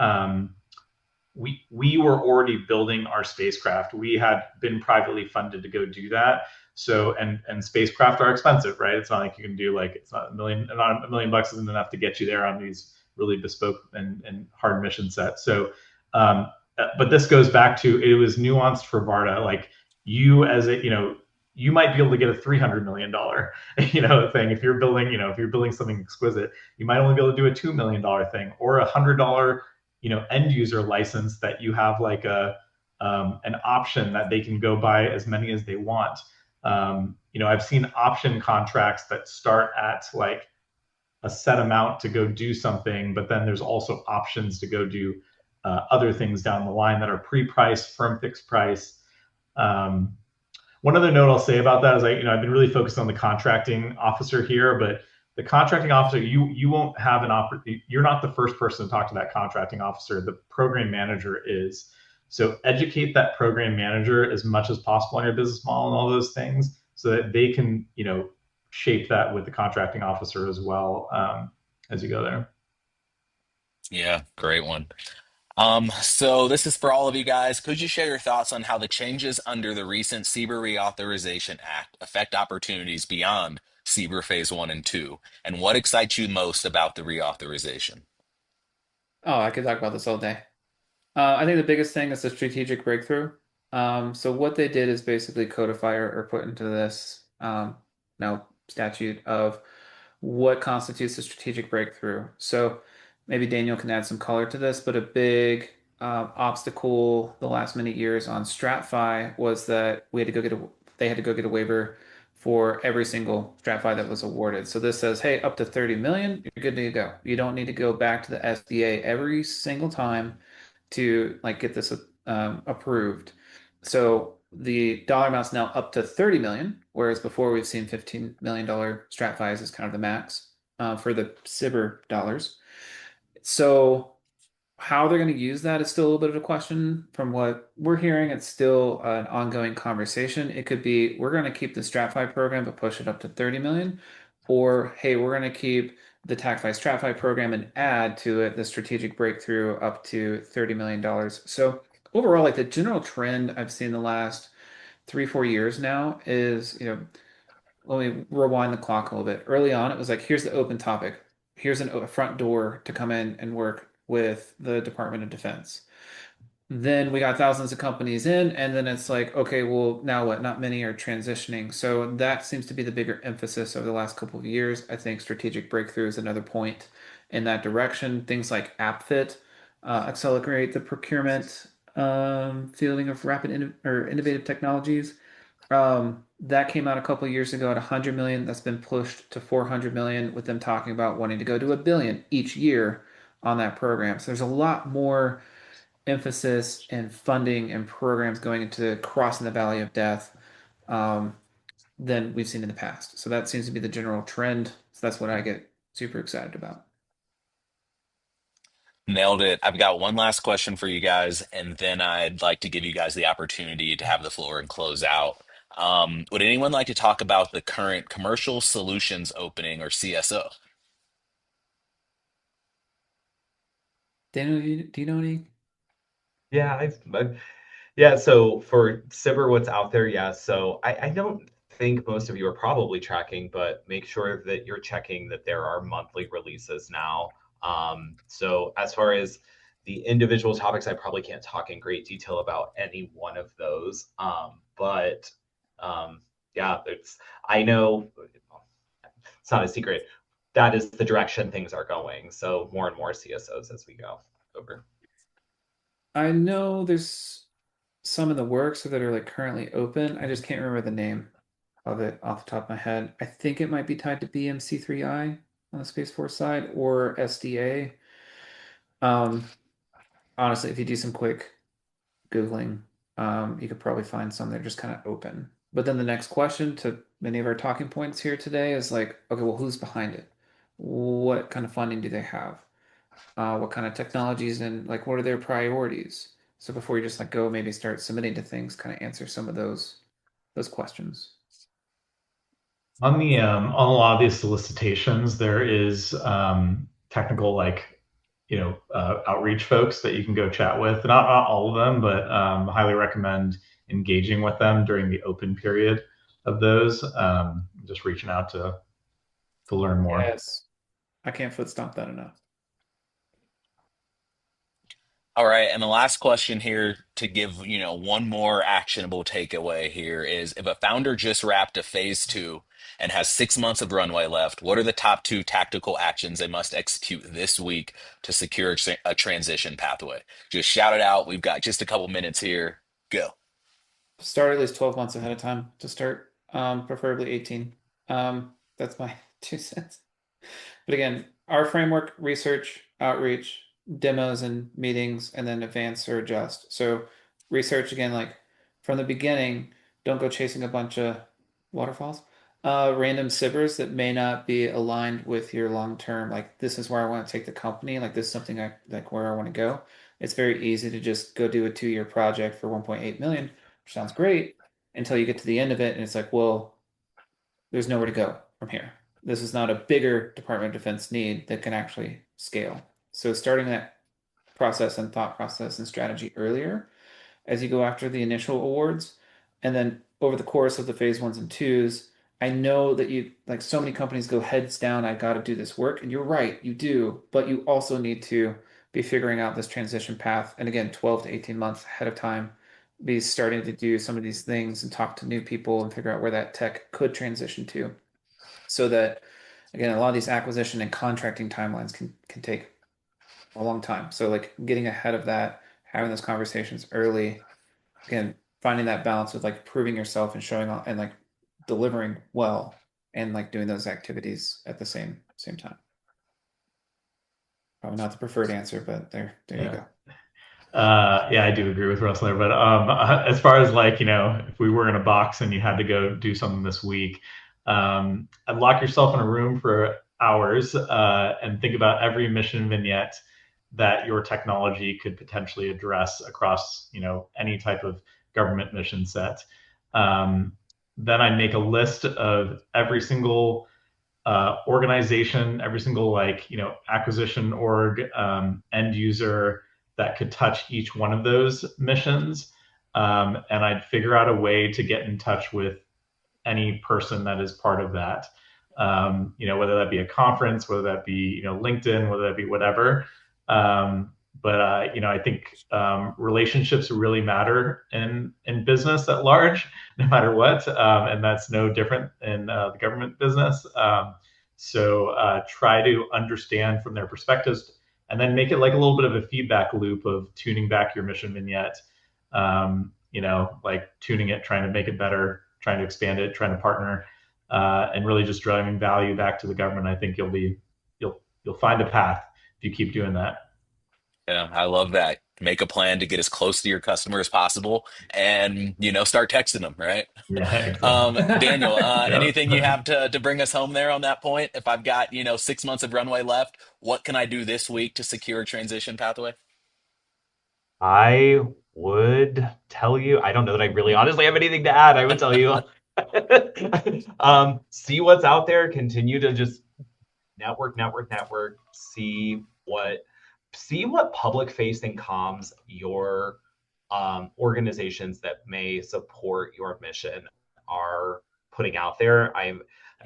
were already building our spacecraft. We had been privately funded to go do that. So and spacecraft are expensive, right? It's not like you can do like it's not a million bucks isn't enough to get you there on these really bespoke and hard mission sets. So, but this goes back to it was nuanced for Varda. Like you as a you might be able to get a $300 million thing if you're building if you're building something exquisite. You might only be able to do a $2 million thing or $100 end user license that you have like an option that they can go buy as many as they want. I've seen option contracts that start at like a set amount to go do something, but then there's also options to go do other things down the line that are pre-priced, firm fixed price. One other note I'll say about that is I've been really focused on the contracting officer here, but the contracting officer, you won't have you're not the first person to talk to that contracting officer. The program manager is. So educate that program manager as much as possible on your business model and all those things so that they can, shape that with the contracting officer as well as you go there. Yeah, great one. So this is for all of you guys. Could you share your thoughts on how the changes under the recent SBIR Reauthorization Act affect opportunities beyond SBIR Phase 1 and 2? And what excites you most about the reauthorization? Oh, I could talk about this all day. I think the biggest thing is the strategic breakthrough. So what they did is basically codify or put into this statute of what constitutes a strategic breakthrough. So maybe Daniel can add some color to this, but a big obstacle the last many years on STRATFI was that they had to go get a waiver for every single STRATFI that was awarded. So this says, hey, up to 30 million, you're good to go. You don't need to go back to the SBA every single time to like get this approved. So the dollar amount's now up to 30 million, whereas before we've seen $15 million STRATFIs as kind of the max for the SBIR dollars. So how they're going to use that is still a little bit of a question. From what we're hearing, it's still an ongoing conversation. It could be we're going to keep the STRATFI program but push it up to 30 million, or hey, we're going to keep the TACFI STRATFI program and add to it the strategic breakthrough up to $30 million. So overall, like the general trend I've seen the last 3, 4 years now is, let me rewind the clock a little bit. Early on, it was like, here's the open topic. Here's a front door to come in and work with the Department of Defense. Then we got thousands of companies in, and then it's like, okay, well, now what? Not many are transitioning. So that seems to be the bigger emphasis over the last couple of years. I think strategic breakthrough is another point in that direction. Things like AppFit accelerate the procurement fielding of rapid or innovative technologies. That came out a couple years ago at 100 million. That's been pushed to 400 million, with them talking about wanting to go to a billion each year on that program. So there's a lot more emphasis and funding and programs going into crossing the valley of death, um, than we've seen in the past. So that seems to be the general trend. So that's what I get super excited about. Nailed it. I've got one last question for you guys, and then I'd like to give you guys the opportunity to have the floor and close out. Would anyone like to talk about the current commercial solutions opening or CSO? Daniel, do you know any? Yeah, yeah. So for SBIR, what's out there? Yeah. So I don't think most of you are probably tracking, but make sure that you're checking that there are monthly releases now. So as far as the individual topics, I probably can't talk in great detail about any one of those. But yeah, I know it's not a secret. That is the direction things are going. So more and more CSOs as we go over. I know there's some in the works that are like currently open. I just can't remember the name of it off the top of my head. I think it might be tied to BMC3I on the Space Force side or SDA. Um, Honestly, if you do some quick Googling, you could probably find some that are just kind of open. But then the next question to many of our talking points here today is like, okay, well, who's behind it? What kind of funding do they have? What kind of technologies, and like what are their priorities? So before you just like go maybe start submitting to things, kind of answer some of those questions. On a lot of these solicitations, there is technical outreach folks that you can go chat with. Not all of them, but highly recommend engaging with them during the open period of those. Just reaching out to learn more. Yes. I can't foot stomp that enough. All right, and the last question here to give, one more actionable takeaway here is if a founder just wrapped a phase two and has 6 months of runway left, what are the top two tactical actions they must execute this week to secure a transition pathway? Just shout it out. We've got just a couple minutes here. Go. Start at least 12 months ahead of time to start, preferably 18. That's my 2 cents. But again, our framework, research, outreach, demos and meetings, and then advance or adjust. So research again, like from the beginning, don't go chasing a bunch of waterfalls, random SIBRs that may not be aligned with your long term. Like this is where I want to take the company. Like this is something I like where I want to go. It's very easy to just go do a 2 year project for 1.8 million, which sounds great until you get to the end of it and it's like, well, there's nowhere to go from here. This is not a bigger Department of Defense need that can actually scale. So starting that process and thought process and strategy earlier as you go after the initial awards, and then over the course of the phase ones and twos, I know that you like so many companies go heads down, I got to do this work. And you're right, you do, but you also need to be figuring out this transition path. And again, 12 to 18 months ahead of time, be starting to do some of these things and talk to new people and figure out where that tech could transition to. So that again, a lot of these acquisition and contracting timelines can take a long time. So like getting ahead of that, having those conversations early, again, finding that balance with like proving yourself and showing off and like delivering well and like doing those activities at the same time. Probably not the preferred answer, but there you Yeah. go. Yeah, I do agree with Russell there. But as far as if we were in a box and you had to go do something this week, I'd lock yourself in a room for hours and think about every mission vignette that your technology could potentially address across, any type of government mission set. Then I'd make a list of every single organization, every single acquisition org, end user that could touch each one of those missions, and I'd figure out a way to get in touch with any person that is part of that. Whether that be a conference, whether that be LinkedIn, whether that be whatever. But I think relationships really matter in business at large, no matter what, and that's no different in the government business. So try to understand from their perspectives, and then make it like a little bit of a feedback loop of tuning back your mission vignette. Like tuning it, trying to make it better, trying to expand it, trying to partner, and really just driving value back to the government. I think you'll find a path if you keep doing that. Yeah, I love that. Make a plan to get as close to your customer as possible and, start texting them, right? Yeah, exactly. Daniel, Yep. anything you have to bring us home there on that point? If I've got, 6 months of runway left, what can I do this week to secure a transition pathway? I would tell you, I don't know that I really honestly have anything to add. I would tell you, see what's out there, continue to just network, see what public facing comms your organizations that may support your mission are putting out there. I'm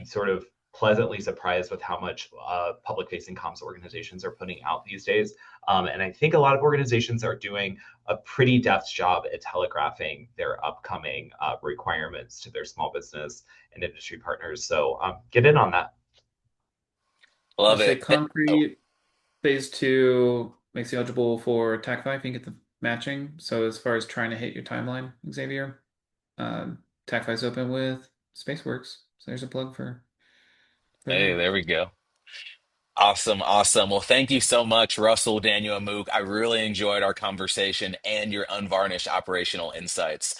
sort of pleasantly surprised with how much public facing comms organizations are putting out these days. And I think a lot of organizations are doing a pretty deft job at telegraphing their upcoming requirements to their small business and industry partners. So get in on that. I'll Love say it. Oh, concrete phase two makes you eligible for TACFI if you can get the matching. So as far as trying to hit your timeline, Xavier, TACFI is open with SpaceWorks. So there's a plug for hey, them. there we go. Awesome, awesome. Well, thank you so much, Russell, Daniel, and Mook. I really enjoyed our conversation and your unvarnished operational insights.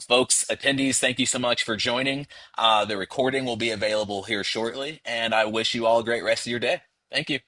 Folks, attendees, thank you so much for joining. The recording will be available here shortly, and I wish you all a great rest of your day. Thank you.